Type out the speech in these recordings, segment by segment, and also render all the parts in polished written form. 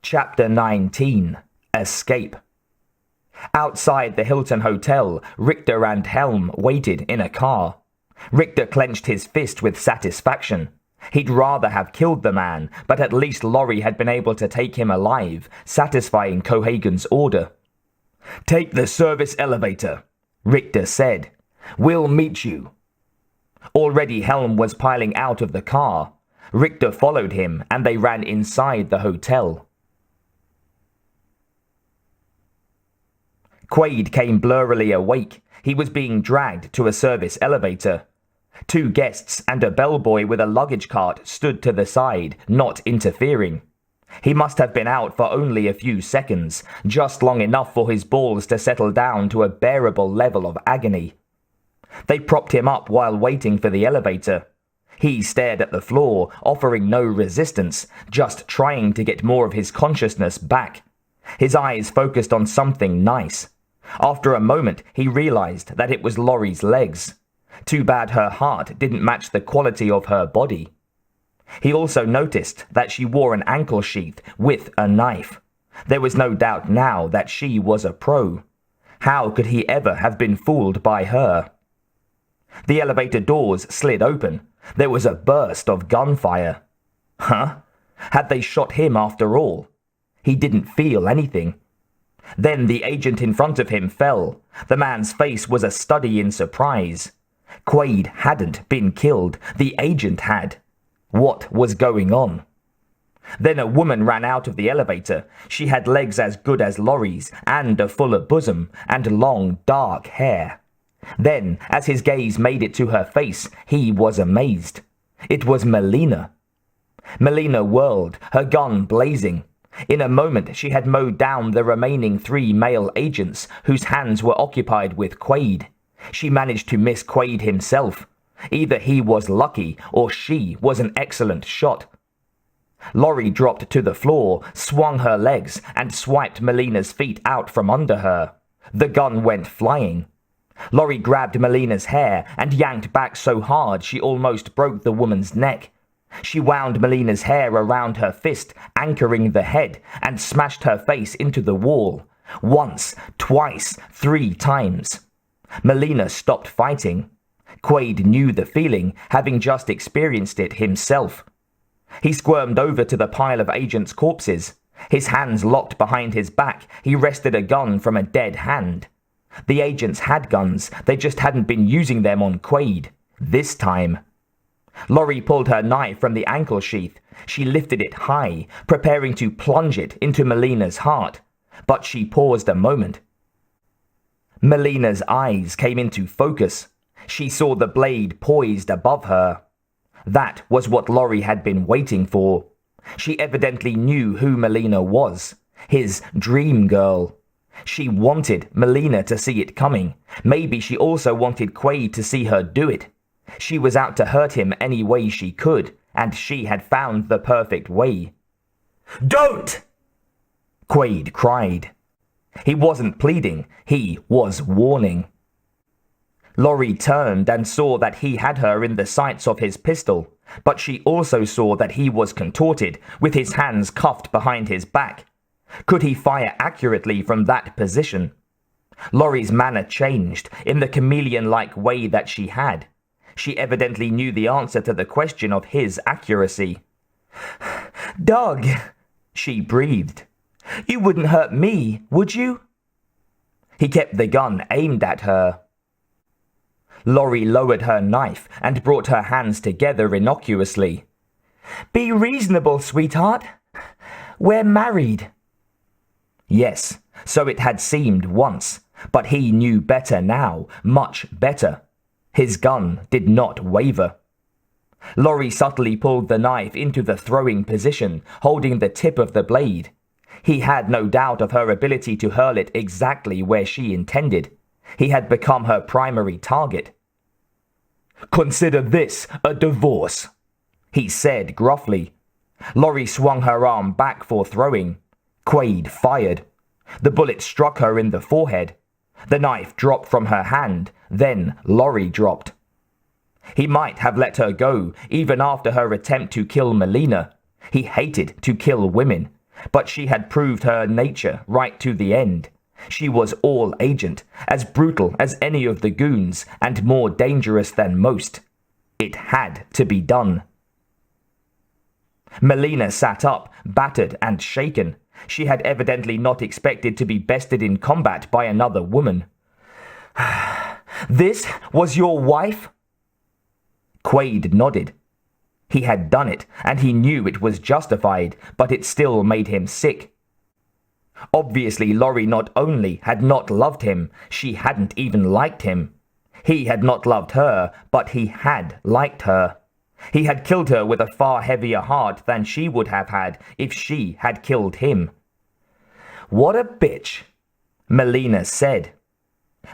Chapter 19. Escape. Outside the Hilton Hotel, Richter and Helm waited in a car. Richter clenched his fist with satisfaction. He'd rather have killed the man, but at least Laurie had been able to take him alive, satisfying Cohagen's order. "Take the service elevator," Richter said. "We'll meet you." Already Helm was piling out of the car. Richter followed him, and they ran inside the hotel. Quaid came blurrily awake. He was being dragged to a service elevator. Two guests and a bellboy with a luggage cart stood to the side, not interfering. He must have been out for only a few seconds, just long enough for his balls to settle down to a bearable level of agony. They propped him up while waiting for the elevator. He stared at the floor, offering no resistance, just trying to get more of his consciousness back. His eyes focused on something nice. After a moment, he realized that it was Laurie's legs. Too bad her heart didn't match the quality of her body. He also noticed that she wore an ankle sheath with a knife. There was no doubt now that she was a pro. How could he ever have been fooled by her? The elevator doors slid open. There was a burst of gunfire. Huh? Had they shot him after all? He didn't feel anything. Then the agent in front of him fell. The man's face was a study in surprise. Quaid hadn't been killed. The agent had. What was going on? Then a woman ran out of the elevator. She had legs as good as Laurie's, and a fuller bosom, and long, dark hair. Then, as his gaze made it to her face, he was amazed. It was Melina. Melina whirled, her gun blazing. In a moment, she had mowed down the remaining 3 male agents, whose hands were occupied with Quaid. She managed to miss Quaid himself. Either he was lucky, or she was an excellent shot. Laurie dropped to the floor, swung her legs, and swiped Melina's feet out from under her. The gun went flying. Laurie grabbed Melina's hair and yanked back so hard she almost broke the woman's neck. She wound Melina's hair around her fist, anchoring the head, and smashed her face into the wall. Once, twice, 3 times. Melina stopped fighting. Quaid knew the feeling, having just experienced it himself. He squirmed over to the pile of agents' corpses. His hands locked behind his back, he wrested a gun from a dead hand. The agents had guns, they just hadn't been using them on Quaid. This time. Laurie pulled her knife from the ankle sheath. She lifted it high, preparing to plunge it into Melina's heart. But she paused a moment. Melina's eyes came into focus. She saw the blade poised above her. That was what Laurie had been waiting for. She evidently knew who Melina was. His dream girl. She wanted Melina to see it coming. Maybe she also wanted Quaid to see her do it. She was out to hurt him any way she could, and she had found the perfect way. "Don't!" Quaid cried. He wasn't pleading, he was warning. Laurie turned and saw that he had her in the sights of his pistol, but she also saw that he was contorted, with his hands cuffed behind his back. Could he fire accurately from that position? Laurie's manner changed, in the chameleon-like way that she had. She evidently knew the answer to the question of his accuracy. "Doug," she breathed. "You wouldn't hurt me, would you?" He kept the gun aimed at her. Laurie lowered her knife and brought her hands together innocuously. "Be reasonable, sweetheart. We're married." Yes, so it had seemed once, but he knew better now, much better. His gun did not waver. Laurie subtly pulled the knife into the throwing position, holding the tip of the blade. He had no doubt of her ability to hurl it exactly where she intended. He had become her primary target. "Consider this a divorce," he said gruffly. Laurie swung her arm back for throwing. Quaid fired. The bullet struck her in the forehead. The knife dropped from her hand, then Laurie dropped. He might have let her go, even after her attempt to kill Melina. He hated to kill women. But she had proved her nature right to the end. She was all agent, as brutal as any of the goons, and more dangerous than most. It had to be done. Melina sat up, battered and shaken. She had evidently not expected to be bested in combat by another woman. This was your wife? Quaid nodded. He had done it, and he knew it was justified, but it still made him sick. Obviously, Laurie not only had not loved him, she hadn't even liked him. He had not loved her, but he had liked her. He had killed her with a far heavier heart than she would have had if she had killed him. What a bitch, Melina said.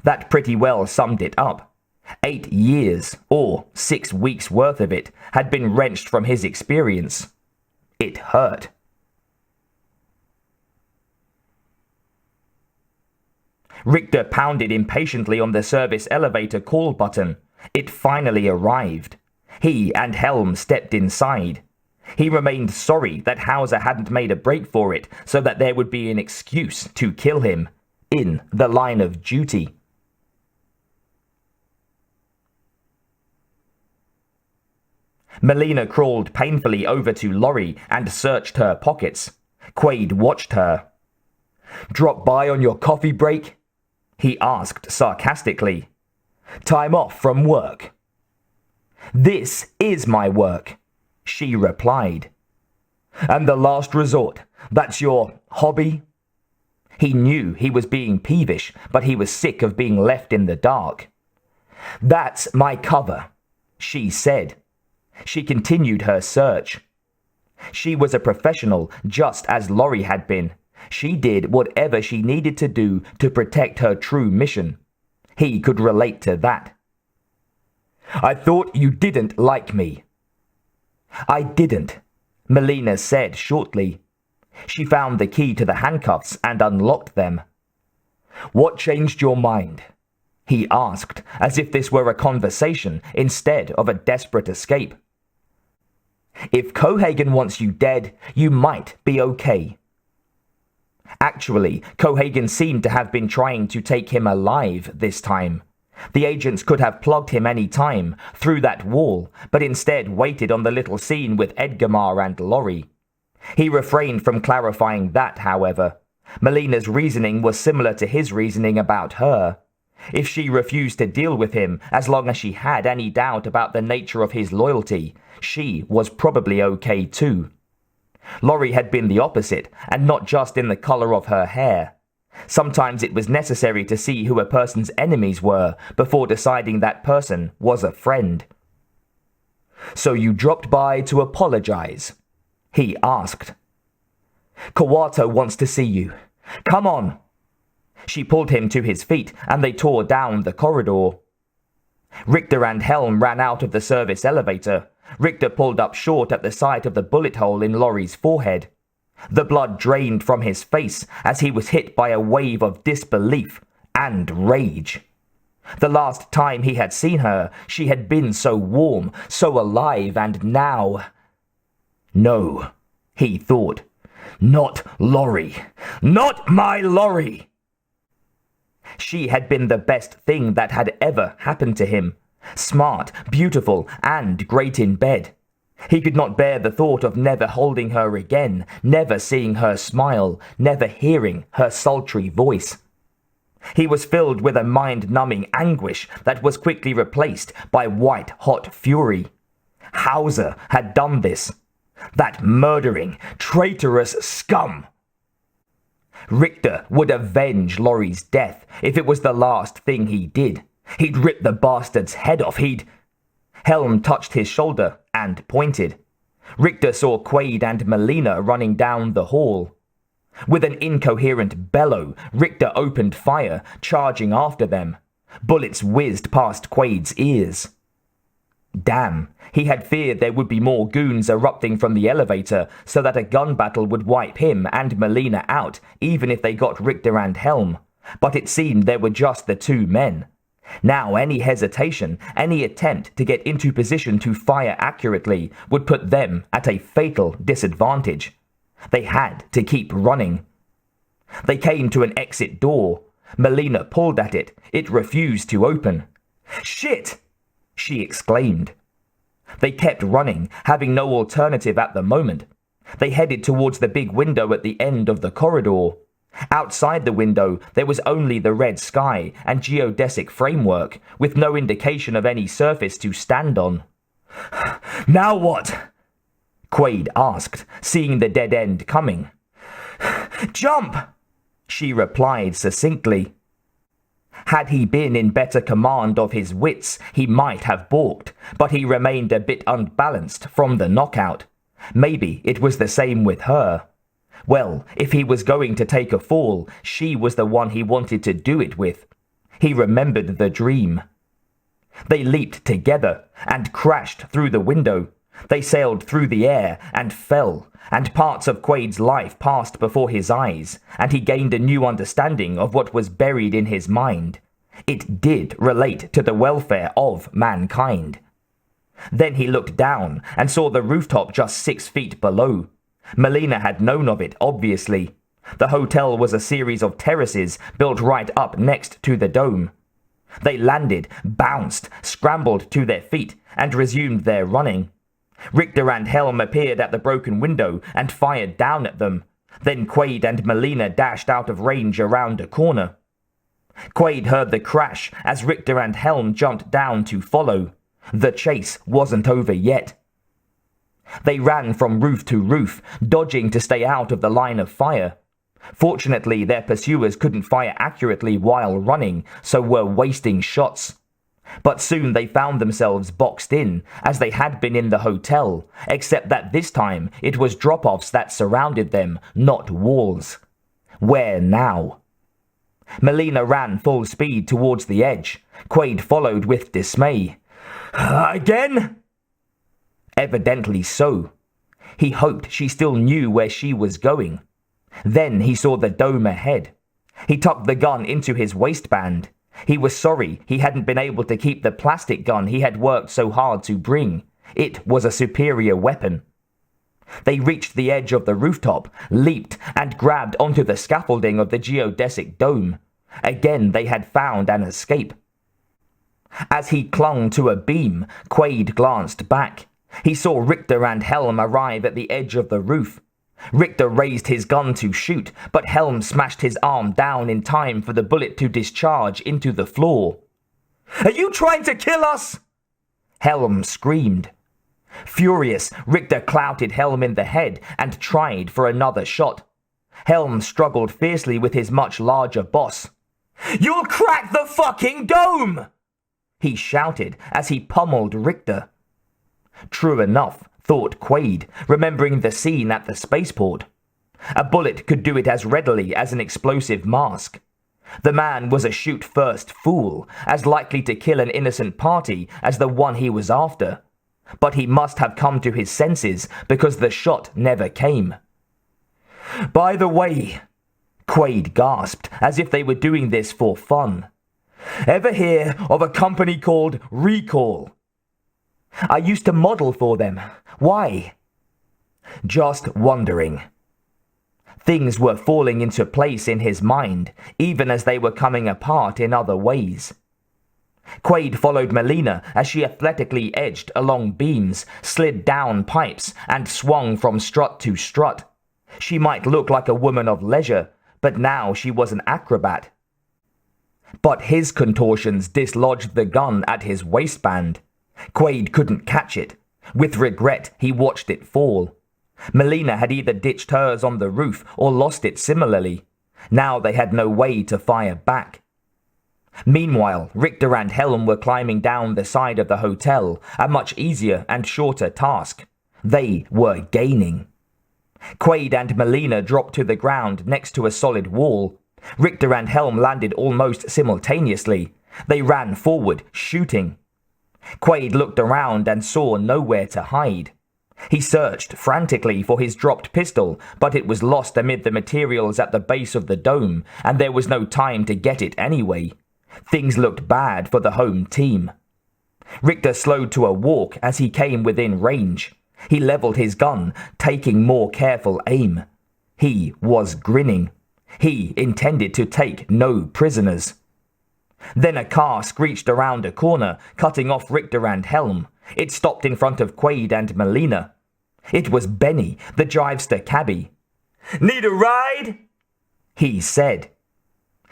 That pretty well summed it up. 8 years, or 6 weeks worth of it, had been wrenched from his experience. It hurt. Richter pounded impatiently on the service elevator call button. It finally arrived. He and Helm stepped inside. He remained sorry that Hauser hadn't made a break for it so that there would be an excuse to kill him, in the line of duty. Melina crawled painfully over to Laurie and searched her pockets. Quaid watched her. "Drop by on your coffee break?" he asked sarcastically. "Time off from work?" "This is my work," she replied. "And the last resort, that's your hobby?" He knew he was being peevish, but he was sick of being left in the dark. "That's my cover," she said. She continued her search. She was a professional, just as Laurie had been. She did whatever she needed to do to protect her true mission. He could relate to that. "I thought you didn't like me." "I didn't," Melina said shortly. She found the key to the handcuffs and unlocked them. "What changed your mind?" he asked, as if this were a conversation instead of a desperate escape. "If Cohagen wants you dead, you might be okay." Actually, Cohagen seemed to have been trying to take him alive this time. The agents could have plugged him any time, through that wall, but instead waited on the little scene with Edgamar and Laurie. He refrained from clarifying that, however. Melina's reasoning was similar to his reasoning about her. If she refused to deal with him, as long as she had any doubt about the nature of his loyalty, she was probably okay too. Laurie had been the opposite, and not just in the color of her hair. Sometimes it was necessary to see who a person's enemies were before deciding that person was a friend. "So you dropped by to apologize?" he asked. "Kawato wants to see you. Come on." She pulled him to his feet, and they tore down the corridor. Richter and Helm ran out of the service elevator. Richter pulled up short at the sight of the bullet hole in Laurie's forehead. The blood drained from his face as he was hit by a wave of disbelief and rage. The last time he had seen her, she had been so warm, so alive, and now... No, he thought. Not Laurie. Not my Laurie! She had been the best thing that had ever happened to him. Smart, beautiful, and great in bed. He could not bear the thought of never holding her again, never seeing her smile, never hearing her sultry voice. He was filled with a mind-numbing anguish that was quickly replaced by white-hot fury. Hauser had done this. That murdering, traitorous scum! Richter would avenge Laurie's death if it was the last thing he did. He'd rip the bastard's head off, Helm touched his shoulder and pointed. Richter saw Quaid and Melina running down the hall. With an incoherent bellow, Richter opened fire, charging after them. Bullets whizzed past Quaid's ears. Damn, he had feared there would be more goons erupting from the elevator so that a gun battle would wipe him and Melina out, even if they got Richter and Helm. But it seemed there were just the two men. Now any hesitation, any attempt to get into position to fire accurately would put them at a fatal disadvantage. They had to keep running. They came to an exit door. Melina pulled at it. It refused to open. "Shit!" she exclaimed. They kept running, having no alternative at the moment. They headed towards the big window at the end of the corridor. Outside the window, there was only the red sky and geodesic framework, with no indication of any surface to stand on. "Now what?" Quaid asked, seeing the dead end coming. "Jump!" she replied succinctly. Had he been in better command of his wits, he might have balked, but he remained a bit unbalanced from the knockout. Maybe it was the same with her. Well, if he was going to take a fall, she was the one he wanted to do it with. He remembered the dream. They leaped together and crashed through the window. They sailed through the air and fell, and parts of Quaid's life passed before his eyes, and he gained a new understanding of what was buried in his mind. It did relate to the welfare of mankind. Then he looked down and saw the rooftop just 6 feet below. Melina had known of it, obviously. The hotel was a series of terraces built right up next to the dome. They landed, bounced, scrambled to their feet, and resumed their running. Richter and Helm appeared at the broken window and fired down at them. Then Quaid and Melina dashed out of range around a corner. Quaid heard the crash as Richter and Helm jumped down to follow. The chase wasn't over yet. They ran from roof to roof, dodging to stay out of the line of fire. Fortunately, their pursuers couldn't fire accurately while running, so were wasting shots. But soon they found themselves boxed in, as they had been in the hotel, except that this time it was drop-offs that surrounded them, not walls. Where now? Melina ran full speed towards the edge. Quaid followed with dismay. "Again?" Evidently so. He hoped she still knew where she was going. Then he saw the dome ahead. He tucked the gun into his waistband. He was sorry he hadn't been able to keep the plastic gun he had worked so hard to bring. It was a superior weapon. They reached the edge of the rooftop, leaped, and grabbed onto the scaffolding of the geodesic dome. Again they had found an escape. As he clung to a beam, Quaid glanced back. He saw Richter and Helm arrive at the edge of the roof. Richter raised his gun to shoot, but Helm smashed his arm down in time for the bullet to discharge into the floor. "Are you trying to kill us?" Helm screamed. Furious, Richter clouted Helm in the head and tried for another shot. Helm struggled fiercely with his much larger boss. "You'll crack the fucking dome!" he shouted as he pummeled Richter. True enough, thought Quaid, remembering the scene at the spaceport. A bullet could do it as readily as an explosive mask. The man was a shoot-first fool, as likely to kill an innocent party as the one he was after. But he must have come to his senses because the shot never came. "By the way," Quaid gasped, as if they were doing this for fun. "Ever hear of a company called Rekall?" "I used to model for them. Why?" "Just wondering." Things were falling into place in his mind, even as they were coming apart in other ways. Quaid followed Melina as she athletically edged along beams, slid down pipes, and swung from strut to strut. She might look like a woman of leisure, but now she was an acrobat. But his contortions dislodged the gun at his waistband. Quaid couldn't catch it. With regret, he watched it fall. Melina had either ditched hers on the roof or lost it similarly. Now they had no way to fire back. Meanwhile, Richter and Helm were climbing down the side of the hotel, a much easier and shorter task. They were gaining. Quaid and Melina dropped to the ground next to a solid wall. Richter and Helm landed almost simultaneously. They ran forward, shooting. Quaid looked around and saw nowhere to hide. He searched frantically for his dropped pistol, but it was lost amid the materials at the base of the dome, and there was no time to get it anyway. Things looked bad for the home team. Richter slowed to a walk as he came within range. He leveled his gun, taking more careful aim. He was grinning. He intended to take no prisoners. Then a car screeched around a corner, cutting off Richter and Helm. It stopped in front of Quaid and Melina. It was Benny, the drivester cabbie. "Need a ride?" he said.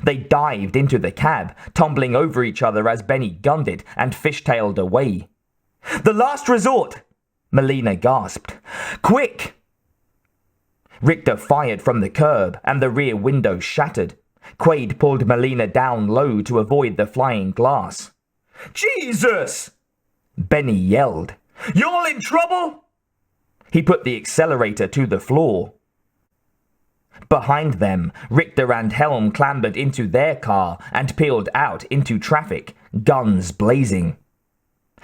They dived into the cab, tumbling over each other as Benny gunned it and fishtailed away. "The last resort!" Melina gasped. "Quick!" Richter fired from the curb and the rear window shattered. Quaid pulled Melina down low to avoid the flying glass. "Jesus!" Benny yelled. "Y'all in trouble?" He put the accelerator to the floor. Behind them, Richter and Helm clambered into their car and peeled out into traffic, guns blazing.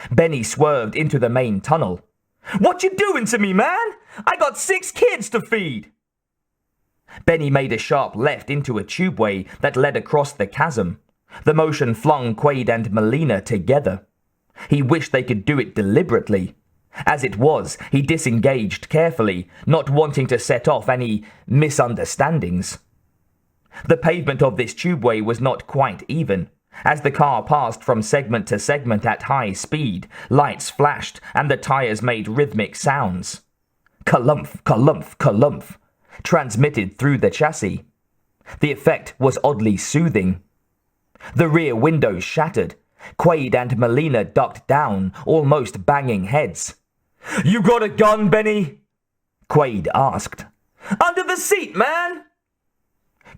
Benny swerved into the main tunnel. "What you doing to me, man? I got 6 kids to feed!" Benny made a sharp left into a tubeway that led across the chasm. The motion flung Quaid and Melina together. He wished they could do it deliberately. As it was, he disengaged carefully, not wanting to set off any misunderstandings. The pavement of this tubeway was not quite even. As the car passed from segment to segment at high speed, lights flashed and the tires made rhythmic sounds. Kalumph, kalumph, kalumph, transmitted through the chassis. The effect was oddly soothing. The rear windows shattered. Quaid and Melina ducked down, almost banging heads. "You got a gun, Benny?" Quaid asked. "Under the seat, man!"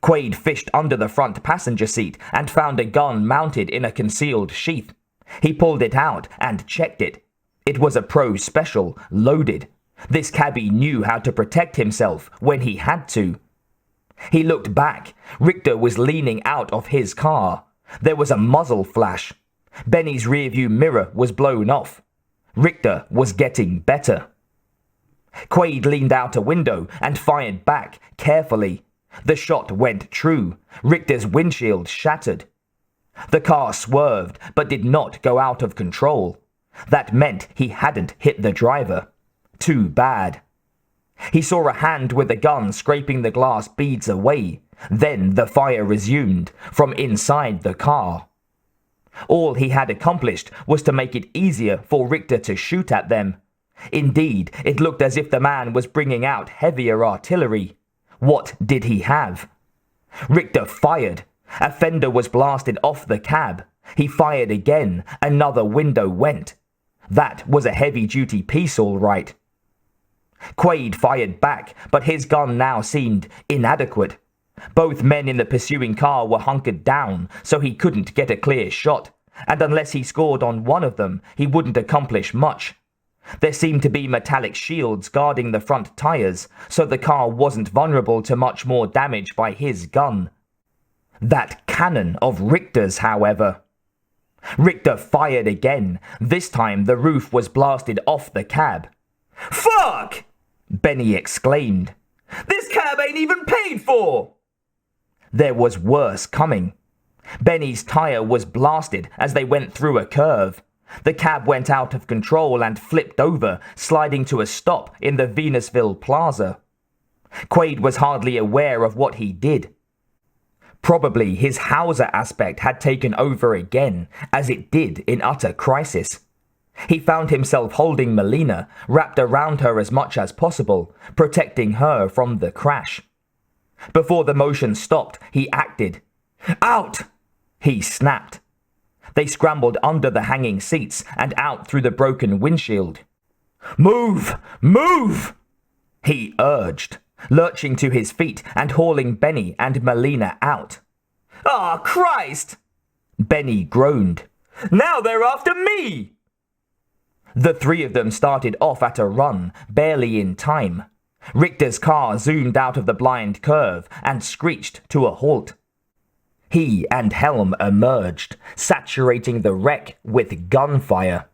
Quaid fished under the front passenger seat and found a gun mounted in a concealed sheath. He pulled it out and checked it. It was a Pro Special, loaded. This cabbie knew how to protect himself when he had to. He looked back. Richter was leaning out of his car. There was a muzzle flash. Benny's rearview mirror was blown off. Richter was getting better. Quaid leaned out a window and fired back, carefully. The shot went true. Richter's windshield shattered. The car swerved, but did not go out of control. That meant he hadn't hit the driver. Too bad. He saw a hand with a gun scraping the glass beads away. Then the fire resumed, from inside the car. All he had accomplished was to make it easier for Richter to shoot at them. Indeed, it looked as if the man was bringing out heavier artillery. What did he have? Richter fired. A fender was blasted off the cab. He fired again. Another window went. That was a heavy-duty piece, all right. Quaid fired back, but his gun now seemed inadequate. Both men in the pursuing car were hunkered down, so he couldn't get a clear shot, and unless he scored on one of them, he wouldn't accomplish much. There seemed to be metallic shields guarding the front tires, so the car wasn't vulnerable to much more damage by his gun. That cannon of Richter's, however. Richter fired again. This time the roof was blasted off the cab. "Fuck!" Benny exclaimed. "This cab ain't even paid for!" There was worse coming. Benny's tire was blasted as they went through a curve. The cab went out of control and flipped over, sliding to a stop in the Venusville Plaza. Quaid was hardly aware of what he did. Probably his Hauser aspect had taken over again, as it did in utter crisis. He found himself holding Melina, wrapped around her as much as possible, protecting her from the crash. Before the motion stopped, he acted. "Out!" he snapped. They scrambled under the hanging seats and out through the broken windshield. "Move! Move!" he urged, lurching to his feet and hauling Benny and Melina out. "Ah, Christ!" Benny groaned. "Now they're after me!" The three of them started off at a run, barely in time. Richter's car zoomed out of the blind curve and screeched to a halt. He and Helm emerged, saturating the wreck with gunfire.